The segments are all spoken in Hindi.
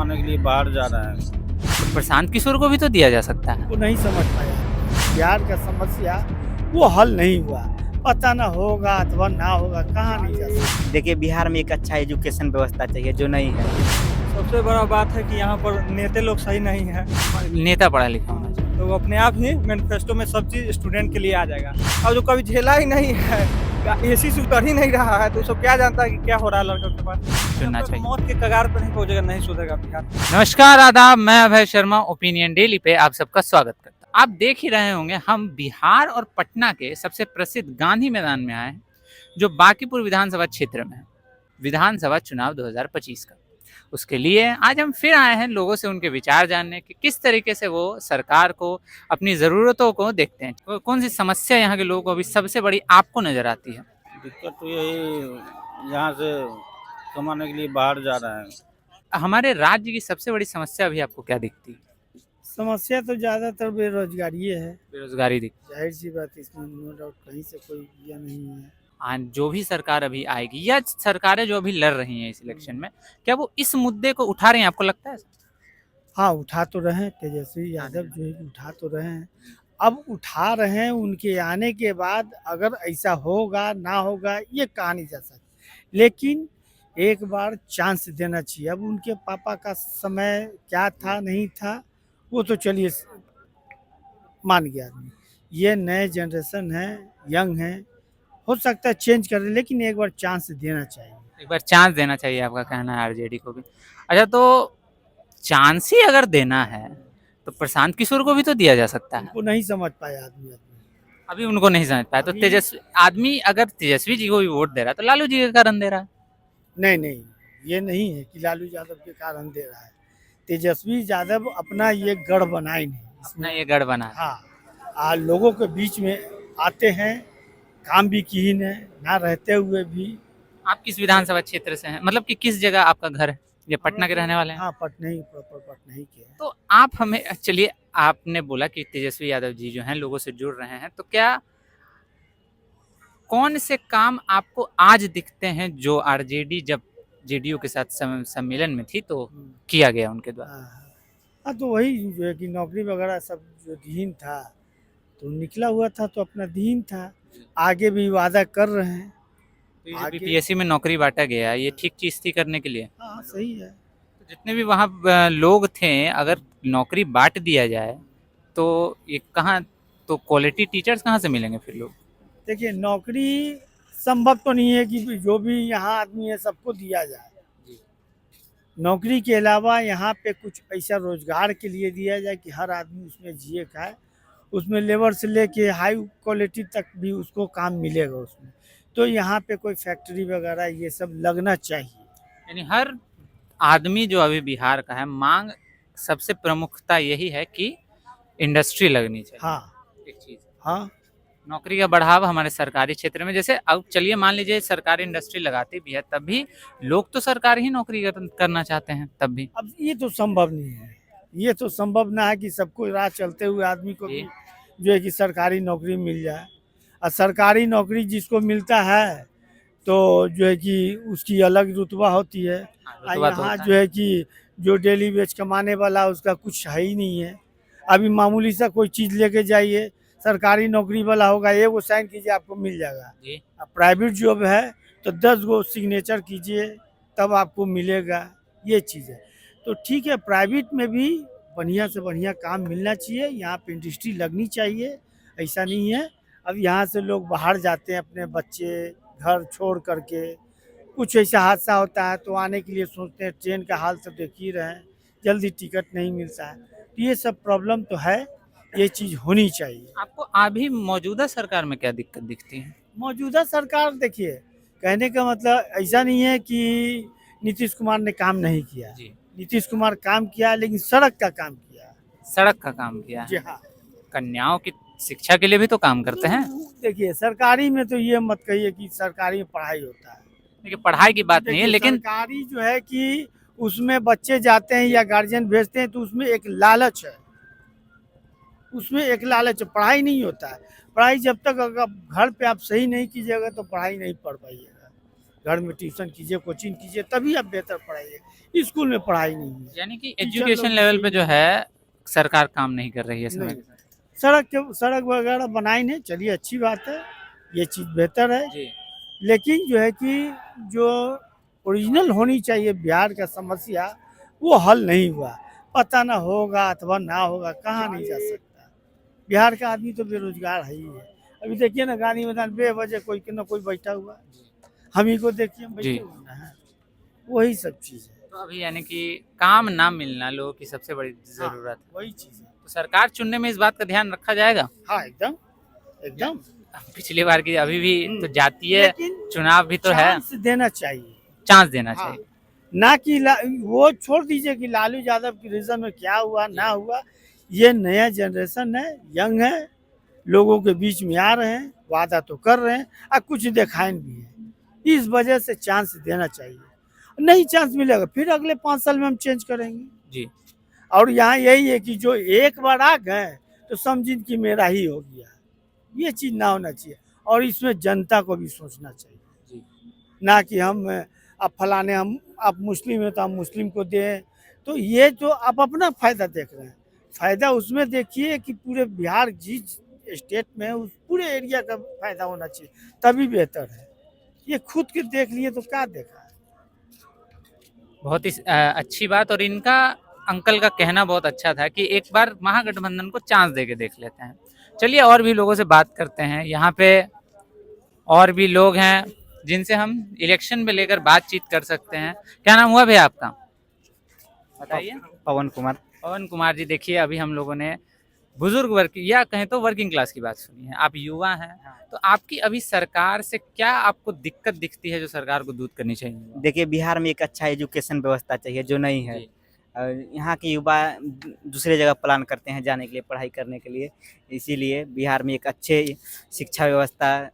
कमाने के लिए बाहर जा रहा है। तो प्रशांत किशोर को भी तो दिया जा सकता है। वो नहीं समझ पाया बिहार का समस्या वो हल नहीं हुआ, पता ना होगा अथवा ना होगा, कहाँ नहीं जा सकता। देखिए बिहार में एक अच्छा एजुकेशन व्यवस्था चाहिए जो नहीं है। सबसे बड़ा बात है कि यहाँ पर नेता लोग सही नहीं है, नेता पढ़ा लिखा होना चाहिए। तो वो अपने आप ही मैनिफेस्टो में सब चीज स्टूडेंट के लिए आ जाएगा। अब जो कभी झेला ही नहीं है, एसी से उतर ही नहीं रहा है, तो सब क्या जानता है कि क्या हो रहा है लड़कों के पास। चुनना जब तक चाहिए। मौत के कगार पर नहीं पहुंचेगा नहीं सुधरेगा बिहार। नमस्कार, आदाब, मैं अभय शर्मा ओपिनियन डेली पे आप सबका स्वागत करता हूं। आप देख ही रहे होंगे हम बिहार और पटना के सबसे प्रसिद्ध गांधी मैदान में आए हैं, जो बांकीपुर विधानसभा क्षेत्र में है। विधानसभा चुनाव 2025 का, उसके लिए आज हम फिर आए हैं लोगों से उनके विचार जानने कि किस तरीके से वो सरकार को, अपनी ज़रूरतों को देखते हैं। कौन सी समस्या यहाँ के लोगों को अभी सबसे बड़ी आपको नजर आती है? दिक्कत तो यही यहाँ से कमाने के लिए बाहर जा रहा है। हमारे राज्य की सबसे बड़ी समस्या अभी आपको क्या दिखती है? समस्या तो ज़्यादातर बेरोजगारी है, बेरोजगारी दिखती जाहिर सी बात है, इसमें नो डाउट कहीं से कोई यह नहीं है। है। जो भी सरकार अभी आएगी या सरकारें जो अभी लड़ रही हैं इस इलेक्शन में, क्या वो इस मुद्दे को उठा रही हैं, आपको लगता है? हाँ, उठा तो रहे हैं, तेजस्वी यादव जो है उठा तो रहे हैं। अब उठा रहे हैं, उनके आने के बाद अगर ऐसा होगा ना होगा ये कहा नहीं जा सकता, लेकिन एक बार चांस देना चाहिए। अब उनके पापा का समय क्या था नहीं था वो तो चलिए मान गया आदमी। ये नए जनरेशन है, यंग है, हो सकता है चेंज कर दे, लेकिन एक बार चांस देना चाहिए। एक बार चांस देना चाहिए, आपका कहना है आरजेडी को भी। अच्छा, तो चांस ही अगर देना है तो प्रशांत किशोर को भी तो दिया जा सकता है। उनको नहीं समझ पाया आदमी। अभी उनको नहीं समझ पाया तो अभी- तेजस्वी आदमी अगर तेजस्वी जी को भी वोट दे रहा है तो लालू जी के कारण दे रहा है। नहीं नहीं, ये नहीं है कि लालू यादव के कारण दे रहा है। तेजस्वी यादव अपना ये गढ़ बनाए नहीं अपना ये गढ़ बना है। हाँ, लोगों के बीच में आते हैं, काम भी कीन है ना रहते हुए भी। आप किस विधानसभा क्षेत्र से हैं, मतलब कि किस जगह आपका घर है? ये पटना के रहने वाले हैं? हाँ, पटना ही, प्रॉपर पटना ही के हैं। तो आप हमें, चलिए, आपने बोला कि तेजस्वी यादव जी जो हैं लोगों से जुड़ रहे हैं, तो क्या कौन से काम आपको आज दिखते हैं जो आरजेडी जब जेडीयू के साथ सम्मेलन में थी तो किया गया उनके द्वारा? हाँ, तो वही जो है कि नौकरी वगैरह सब जो दीन था तो निकला हुआ था, तो अपना दीन था, आगे भी वादा कर रहे हैं। तो ये आगे- बीपीएससी में नौकरी बांटा गया, ये ठीक चीज थी करने के लिए? हाँ, सही है। तो जितने भी वहाँ लोग थे, अगर नौकरी बांट दिया जाए तो ये कहाँ, तो क्वालिटी टीचर्स कहाँ से मिलेंगे फिर लोग? देखिए, नौकरी संभव तो नहीं है कि जो भी यहाँ आदमी है सबको दिया जाए। नौकरी के अलावा यहाँ पे कुछ ऐसा रोजगार के लिए दिया जाए कि हर आदमी उसमें जिए खाए, उसमें लेबर से लेके हाई क्वालिटी तक भी उसको काम मिलेगा उसमें। तो यहाँ पे कोई फैक्ट्री वगैरह ये सब लगना चाहिए। यानी हर आदमी जो अभी बिहार का है, मांग सबसे प्रमुखता यही है कि इंडस्ट्री लगनी चाहिए। हाँ एक चीज, हाँ, नौकरी का बढ़ावा हमारे सरकारी क्षेत्र में। जैसे अब चलिए मान लीजिए सरकारी इंडस्ट्री लगाती भी है, तब भी लोग तो सरकारी ही नौकरी करना चाहते हैं, तब भी। अब ये तो संभव नहीं है, ये तो संभव ना है कि सबको राह चलते हुए आदमी को भी जो है कि सरकारी नौकरी मिल जाए। और सरकारी नौकरी जिसको मिलता है तो जो है कि उसकी अलग रुतबा होती है। और रुतबा तो यहाँ होता जो है कि जो डेली वेज कमाने वाला उसका कुछ है ही नहीं है। अभी मामूली सा कोई चीज़ लेके जाइए, सरकारी नौकरी वाला होगा, एक वो साइन कीजिए आपको मिल जाएगा। जी। अब प्राइवेट जॉब है तो 10 गो सिग्नेचर कीजिए तब आपको मिलेगा, ये चीज़ है। तो ठीक है, प्राइवेट में भी बढ़िया से बढ़िया काम मिलना चाहिए, यहाँ पे इंडस्ट्री लगनी चाहिए, ऐसा नहीं है। अब यहाँ से लोग बाहर जाते हैं अपने बच्चे घर छोड़ करके, कुछ ऐसा हादसा होता है तो आने के लिए सोचते हैं, ट्रेन का हाल तो देख ही रहे हैं, जल्दी टिकट नहीं मिलता है। तो ये सब प्रॉब्लम तो है, ये चीज़ होनी चाहिए। आपको अभी मौजूदा सरकार में क्या दिक्कत दिखती है? मौजूदा सरकार देखिए, कहने का मतलब ऐसा नहीं है कि नीतीश कुमार ने काम नहीं किया। जी। नीतीश कुमार काम किया, लेकिन सड़क का काम किया। सड़क का काम किया जी है। हाँ। कन्याओं की शिक्षा के लिए भी तो काम करते हैं। देखिए, सरकारी में तो ये मत कहिए कि सरकारी में पढ़ाई होता है। देखिए, पढ़ाई की बात नहीं है, देखिए, लेकिन सरकारी जो है कि उसमें बच्चे जाते हैं या गार्जियन भेजते हैं तो उसमें एक लालच है, उसमें एक लालच है, पढ़ाई नहीं होता है। पढ़ाई जब तक अगर घर पे आप सही नहीं कीजिएगा तो पढ़ाई नहीं पढ़ पाइएगा। घर में ट्यूशन कीजिए, कोचिंग कीजिए, तभी आप बेहतर पढ़ाइए। स्कूल में पढ़ाई नहीं है। यानी कि टीचर एजुकेशन लोग लेवल पे सही जो है सरकार काम नहीं कर रही है समय नहीं। के साथ। सड़क वगैरह बनाई नहीं, चलिए अच्छी बात है, ये चीज़ बेहतर है। जी लेकिन जो है कि जो ओरिजिनल होनी चाहिए बिहार का समस्या, वो हल नहीं हुआ। पता ना होगा अथवा ना होगा, कहाँ नहीं जा सकता। बिहार का आदमी तो बेरोजगार है ही है। अभी देखिए ना, गांधी मैदान बेवजह कोई ना कोई बैठा हुआ है। हम ही को देखिए, हम बैठे जी। हुए ना हैं। वही सब चीज़ है। तो अभी यानी कि काम ना मिलना लोगों की सबसे बड़ी जरूरत है। वही चीज़ है। तो सरकार चुनने में इस बात का ध्यान रखा जाएगा। हाँ, एकदम एकदम। पिछली बार की अभी भी तो जातीय लेकिन चुनाव भी तो है, चांस देना चाहिए। चांस देना हाँ, चाहिए। ना कि वो छोड़ दीजिए कि लालू यादव की रीजन में क्या हुआ ना हुआ। ये नया जनरेशन है, यंग है, लोगों के बीच में आ रहे हैं, वादा तो कर रहे हैं और कुछ दिखाएं भी है। इस वजह से चांस देना चाहिए। नहीं चांस मिलेगा फिर अगले 5 साल में हम चेंज करेंगे। जी और यहाँ यही है कि जो एक बार आ गए तो समझिन कि मेरा ही हो गया। ये चीज़ ना होना चाहिए और इसमें जनता को भी सोचना चाहिए। जी ना कि हम अब फलाने हम आप मुस्लिम है तो हम मुस्लिम को दें। तो ये जो आप अपना फायदा देख रहे हैं, फायदा उसमें देखिए कि पूरे बिहार जिस स्टेट में है उस पूरे एरिया का फायदा होना चाहिए, तभी बेहतर है। ये खुद के देख लिए तो क्या देखा है। बहुत ही अच्छी बात। और इनका अंकल का कहना बहुत अच्छा था कि एक बार महागठबंधन को चांस दे के देख लेते हैं। चलिए और भी लोगों से बात करते हैं। यहाँ पे और भी लोग हैं जिनसे हम इलेक्शन में लेकर बातचीत कर सकते हैं। क्या नाम हुआ भैया आपका, बताइए। पवन कुमार। पवन कुमार जी, देखिए अभी हम लोगों ने बुजुर्ग वर्ग या कहें तो वर्किंग क्लास की बात सुनी है। आप युवा हैं, तो आपकी अभी सरकार से क्या आपको दिक्कत दिखती है जो सरकार को दूर करनी चाहिए? देखिए, बिहार में एक अच्छा एजुकेशन व्यवस्था चाहिए जो नहीं है। जी। यहाँ के युवा दूसरे जगह प्लान करते हैं जाने के लिए, पढ़ाई करने के लिए। इसीलिए बिहार में एक अच्छे शिक्षा व्यवस्था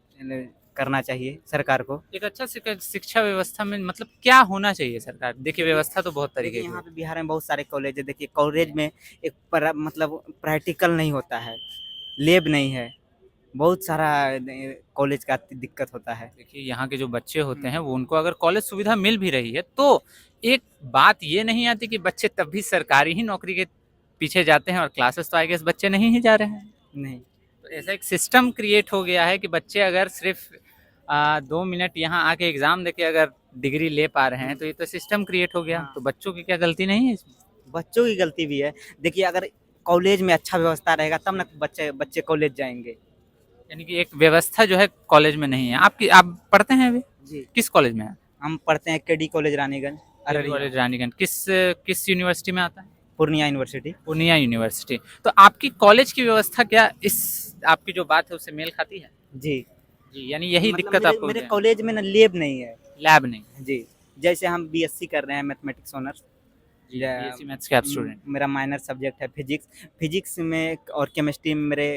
करना चाहिए सरकार को। एक अच्छा शिक्षा व्यवस्था में मतलब क्या होना चाहिए सरकार? देखिए व्यवस्था तो बहुत तरीके देखिए, की यहाँ है। पे बिहार में बहुत सारे कॉलेज है। देखिए, कॉलेज में एक मतलब प्रैक्टिकल नहीं होता है, लैब नहीं है, बहुत सारा कॉलेज का दिक्कत होता है। देखिए यहाँ के जो बच्चे होते हैं वो उनको अगर कॉलेज सुविधा मिल भी रही है तो एक बात ये नहीं आती कि बच्चे तब भी सरकारी ही नौकरी के पीछे जाते हैं और क्लासेस तो आई गेस बच्चे नहीं ही जा रहे हैं। नहीं, तो ऐसा एक सिस्टम क्रिएट हो गया है कि बच्चे अगर सिर्फ 2 मिनट यहाँ आके एग्जाम देके अगर डिग्री ले पा रहे हैं तो ये तो सिस्टम क्रिएट हो गया। हाँ। तो बच्चों की क्या गलती नहीं है इसमें? बच्चों की गलती भी है। देखिए, अगर कॉलेज में अच्छा व्यवस्था रहेगा तब ना बच्चे कॉलेज जाएंगे। यानी कि एक व्यवस्था जो है कॉलेज में नहीं है। आप पढ़ते हैं अभी जी, किस कॉलेज में है? हम पढ़ते हैं KD college Raniganj, Araria, college Raniganj. किस यूनिवर्सिटी में आता है? पूर्णिया यूनिवर्सिटी। पूर्णिया यूनिवर्सिटी। तो आपकी कॉलेज की व्यवस्था क्या इस आपकी जो बात है उससे मेल खाती है? जी, जी, यानी यही मतलब दिक्कत आपको मेरे है? कॉलेज में ना लैब नहीं है। लैब नहीं। जी, जैसे हम बीएससी कर रहे हैं मैथमेटिक्स ऑनर्स। जी, बीएससी मैथ्स के आप स्टूडेंट। मेरा माइनर सब्जेक्ट है फिजिक्स में और केमिस्ट्री में मेरे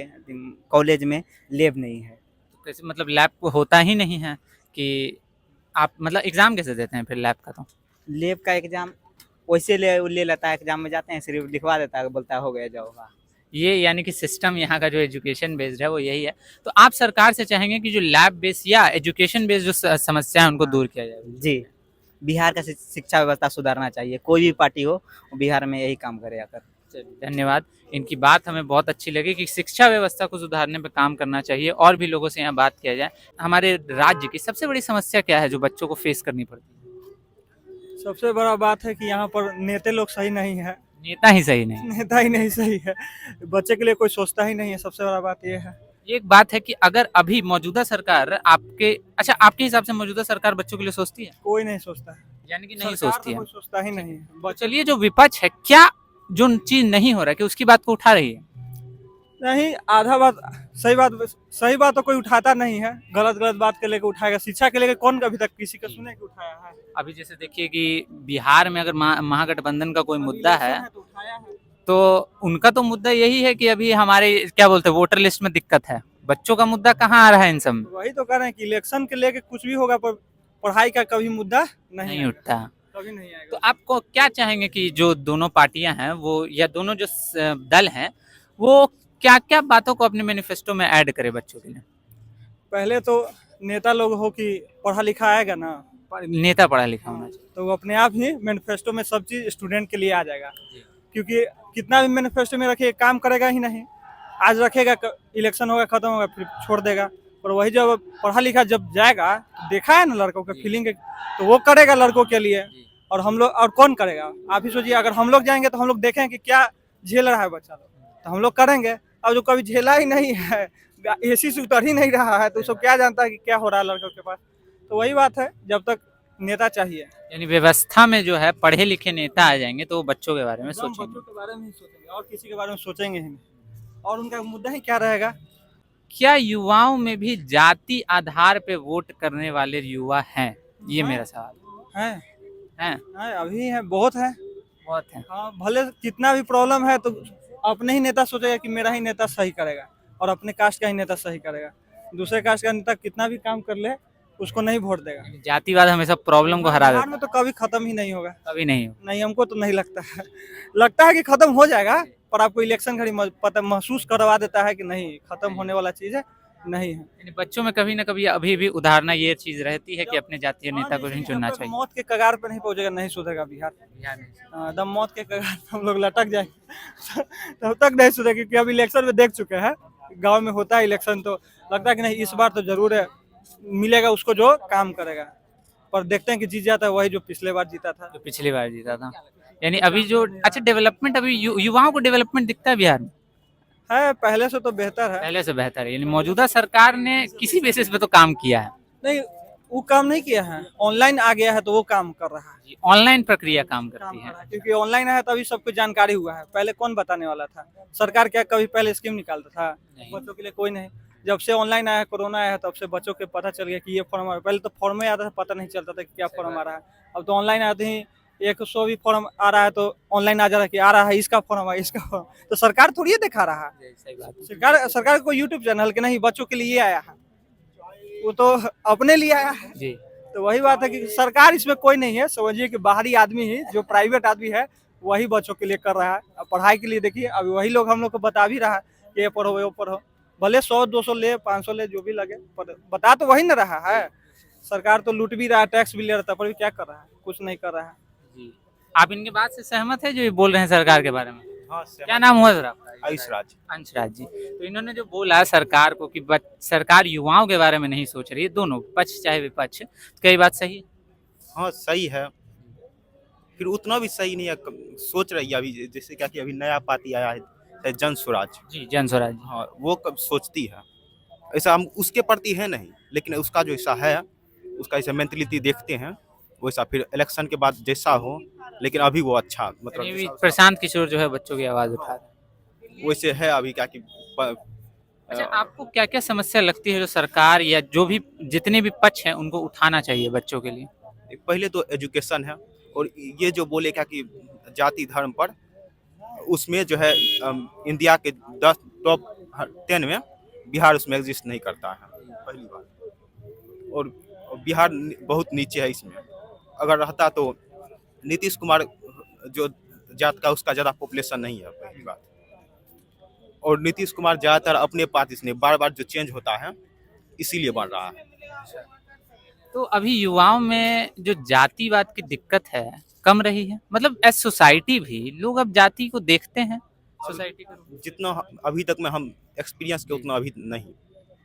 कॉलेज में लैब नहीं है। तो कैसे मतलब लैब को होता ही नहीं है कि आप मतलब एग्जाम कैसे देते हैं फिर लैब का? तो लैब का एग्जाम वैसे ले लेता है, एग्जाम में जाते हैं सिर्फ लिखवा देता है, बोलता है हो गया जाओ। ये यानी कि सिस्टम यहाँ का जो एजुकेशन बेस्ड है वो यही है। तो आप सरकार से चाहेंगे कि जो लैब बेस्ड या एजुकेशन बेस्ड जो समस्या है उनको दूर किया जाए? जी, बिहार का शिक्षा व्यवस्था सुधारना चाहिए। कोई भी पार्टी हो वो बिहार में यही काम करे आकर। चलिए धन्यवाद। इनकी बात हमें बहुत अच्छी लगी कि शिक्षा व्यवस्था को सुधारने पर काम करना चाहिए और भी लोगों से यहाँ बात किया जाए। हमारे राज्य की सबसे बड़ी समस्या क्या है जो बच्चों को फेस करनी पड़ती है? सबसे बड़ा बात है कि यहाँ पर नेता लोग सही नहीं है। नेता ही सही नहीं। नेता ही नहीं सही है, बच्चे के लिए कोई सोचता ही नहीं है। सबसे बड़ा बात ये है। ये एक बात है कि अगर अभी मौजूदा सरकार आपके हिसाब से मौजूदा सरकार बच्चों के लिए सोचती है? कोई नहीं सोचता है, यानी कि नहीं सरकार सोचती तो है। कोई सोचता ही नहीं है। तो चलिए जो विपक्ष है क्या जो चीज नहीं हो रहा है कि उसकी बात को उठा रही है? नहीं, आधा बात सही बात तो कोई उठाता नहीं है, गलत बात के लेके उठाएगा। शिक्षा के लेके कौन अभी तक किसी का सुने कि उठाया है? अभी जैसे देखिए कि बिहार में अगर महागठबंधन का कोई मुद्दा है तो उठाया है। तो उनका तो मुद्दा यही है कि अभी हमारे क्या बोलते हैं वोटर लिस्ट में दिक्कत है। बच्चों का मुद्दा कहाँ आ रहा है इन सब में? वही तो कह रहे हैं कि इलेक्शन के लेके कुछ भी होगा पर पढ़ाई का कभी मुद्दा नहीं नहीं आएगा, उठता। कभी नहीं आएगा। तो आपको क्या चाहेंगे कि जो दोनों पार्टियां हैं वो या दोनों जो दल हैं वो क्या क्या बातों को अपने मैनिफेस्टो में ऐड करे बच्चों के लिए? पहले तो नेता लोग हो कि पढ़ा लिखा आएगा ना, नेता पढ़ा लिखा होना चाहिए। तो वो अपने आप ही मैनिफेस्टो में सब चीज़ स्टूडेंट के लिए आ जाएगा। क्योंकि कितना भी मैनिफेस्टो में रखे काम करेगा ही नहीं। आज रखेगा, इलेक्शन होगा, खत्म होगा, फिर छोड़ देगा। और वही जब पढ़ा लिखा जब जाएगा, देखा है ना लड़कों के फीलिंग, तो वो करेगा लड़कों के लिए। और हम लोग, और कौन करेगा? आप ही सोचिए, अगर हम लोग जाएंगे तो हम लोग देखें कि क्या झेल रहा है बच्चा लोग, तो हम लोग करेंगे। अब जो कभी झेला ही नहीं है, एसी से उतर ही नहीं रहा है, तो उसको क्या जानता है कि क्या हो रहा है लड़कों के पास। तो वही बात है, जब तक नेता चाहिए, यानी व्यवस्था में जो है पढ़े लिखे नेता आ जाएंगे तो वो बच्चों के बारे में एकदम सोचेंगे। बच्चों के बारे में ही सोचेंगे और किसी के बारे में सोचेंगे ही नहीं। और उनका मुद्दा ही क्या रहेगा? क्या युवाओं में भी जाति आधार पे वोट करने वाले युवा हैं? ये मेरा सवाल है, है। अभी है, बहुत है। बहुत है। हाँ, भले कितना भी प्रॉब्लम है तो अपने ही नेता सोचेगा कि मेरा ही नेता सही करेगा, और अपने कास्ट का ही नेता सही करेगा। दूसरे कास्ट का नेता कितना भी काम कर ले, उसको नहीं वोट देगा। जातिवाद हमेशा प्रॉब्लम को हरा बिहार देता में तो कभी खत्म ही नहीं होगा। है। कभी नहीं हो। नहीं, हमको तो नहीं लगता है। लगता है कि खत्म हो जाएगा, पर आपको इलेक्शन घड़ी पता महसूस करवा देता है कि नहीं, खत्म होने वाला चीज है, नहीं है। यानी बच्चों में कभी ना कभी अभी भी उदाहरण ये चीज रहती है कि अपने जातीय नेता को नहीं चुनना जब तक चाहिए। मौत के कगार पे नहीं पहुंचेगा, नहीं सुधरेगा बिहार। एकदम मौत के कगार पे हम लोग लटक जाएंगे तब तक नहीं सुधरेगा। क्योंकि अब इलेक्शन में देख चुके हैं, गांव में होता है इलेक्शन, तो लगता है कि नहीं इस बार तो जरूर है, मिलेगा उसको जो काम करेगा। पर देखते हैं कि जीत जाता है वही जो पिछले बार जीता था। जो पिछली बार जीता था। यानी अभी जो अच्छा डेवलपमेंट, अभी युवाओं को डेवलपमेंट दिखता है बिहार में है, पहले से तो बेहतर है। पहले से बेहतर है। यानी मौजूदा सरकार ने किसी बेसिस पे तो काम किया है। नहीं, वो काम नहीं किया है, ऑनलाइन आ गया है तो वो काम कर रहा है। ऑनलाइन प्रक्रिया काम करती है। क्योंकि ऑनलाइन है तभी सबको जानकारी हुआ है। पहले कौन बताने वाला था? सरकार क्या कभी पहले स्कीम निकालता था नहीं। बच्चों के लिए? कोई नहीं। जब से ऑनलाइन आया, कोरोना आया, तब से बच्चों के पता चल गया कि ये फॉर्म आ रहा है। पहले तो फॉर्म में आता था, पता नहीं चलता था कि क्या फॉर्म आ रहा है। अब तो ऑनलाइन आते ही 100 भी फॉर्म आ रहा है तो ऑनलाइन आ जा रहा है कि आ रहा है इसका फॉर्म, इसका फॉर्म। तो सरकार थोड़ी दिखा रहा है। सही बात है। सरकार को यूट्यूब चैनल के नहीं, बच्चों के लिए ये आया है, वो तो अपने लिए आया है। जी। तो वही बात है कि सरकार इसमें कोई नहीं है। समझिए कि बाहरी आदमी ही, जो प्राइवेट आदमी है, वही बच्चों के लिए कर रहा है। अब पढ़ाई के लिए देखिए, अभी वही लोग हम लोग को बता भी रहा है कि ये पढ़ो, वो पढ़ो। भले 100-200 ले, 500 ले, जो भी लगे, पर बता तो वही न रहा है। सरकार तो लूट भी रहा है, टैक्स भी ले रहा था, पर भी क्या कर रहा है? कुछ नहीं कर रहा है। जी। आप इनकी बात से सहमत है जो ये बोल रहे हैं सरकार के बारे में? हाँ, क्या नाम हुआ सर आपका? आयुषराज। अंशराज जी। तो इन्होंने जो बोला सरकार को कि सरकार युवाओं के बारे में नहीं सोच रही है, दोनों पक्ष चाहे विपक्ष, तो कई बात सही है। हाँ, सही है। फिर उतना भी सही नहीं है, सोच रही है अभी। जैसे क्या कि अभी नया पार्टी आया है जन स्वराज। जी, जन स्वराज जी। हाँ, वो कब सोचती है ऐसा, हम उसके प्रति है नहीं, लेकिन उसका जो ऐसा है, उसका ऐसा मेंटलिटी देखते हैं वैसा। फिर इलेक्शन के बाद जैसा हो, लेकिन अभी वो अच्छा यानी मतलब भी प्रशांत किशोर जो है बच्चों की आवाज उठा रहे हैं। वैसे है अभी क्या कि अच्छा, आपको क्या क्या समस्या लगती है जो सरकार या जो भी जितने भी पक्ष हैं उनको उठाना चाहिए बच्चों के लिए? पहले तो एजुकेशन है, और ये जो बोले क्या कि जाति धर्म पर, उसमें जो है इंडिया के 10 टॉप 10 में बिहार उसमें एग्जिस्ट नहीं करता है, पहली बात। और बिहार बहुत नीचे है इसमें। अगर रहता तो नीतीश कुमार जो जात का, उसका ज़्यादा पॉपुलेशन नहीं है, पहली बात। और नीतीश कुमार ज़्यादातर अपने पार्टी से, बार बार जो चेंज होता है इसीलिए बन रहा है। तो अभी युवाओं में जो जातिवाद की दिक्कत है कम रही है, मतलब एज सोसाइटी भी लोग अब जाति को देखते हैं सोसाइटी को? जितना अभी तक में हम एक्सपीरियंस के उतना अभी नहीं,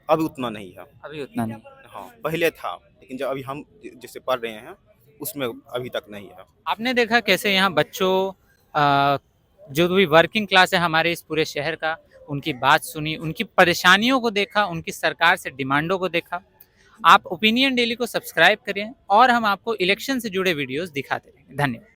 अभी उतना नहीं है। अभी उतना नहीं। हाँ, पहले था, लेकिन जब अभी हम जैसे पढ़ रहे हैं उसमें अभी तक नहीं है। आपने देखा कैसे यहाँ बच्चों जो भी वर्किंग क्लास है हमारे इस पूरे शहर का, उनकी बात सुनी, उनकी परेशानियों को देखा, उनकी सरकार से डिमांडों को देखा। आप ओपिनियन डेली को सब्सक्राइब करें और हम आपको इलेक्शन से जुड़े वीडियोस दिखाते रहेंगे। धन्यवाद।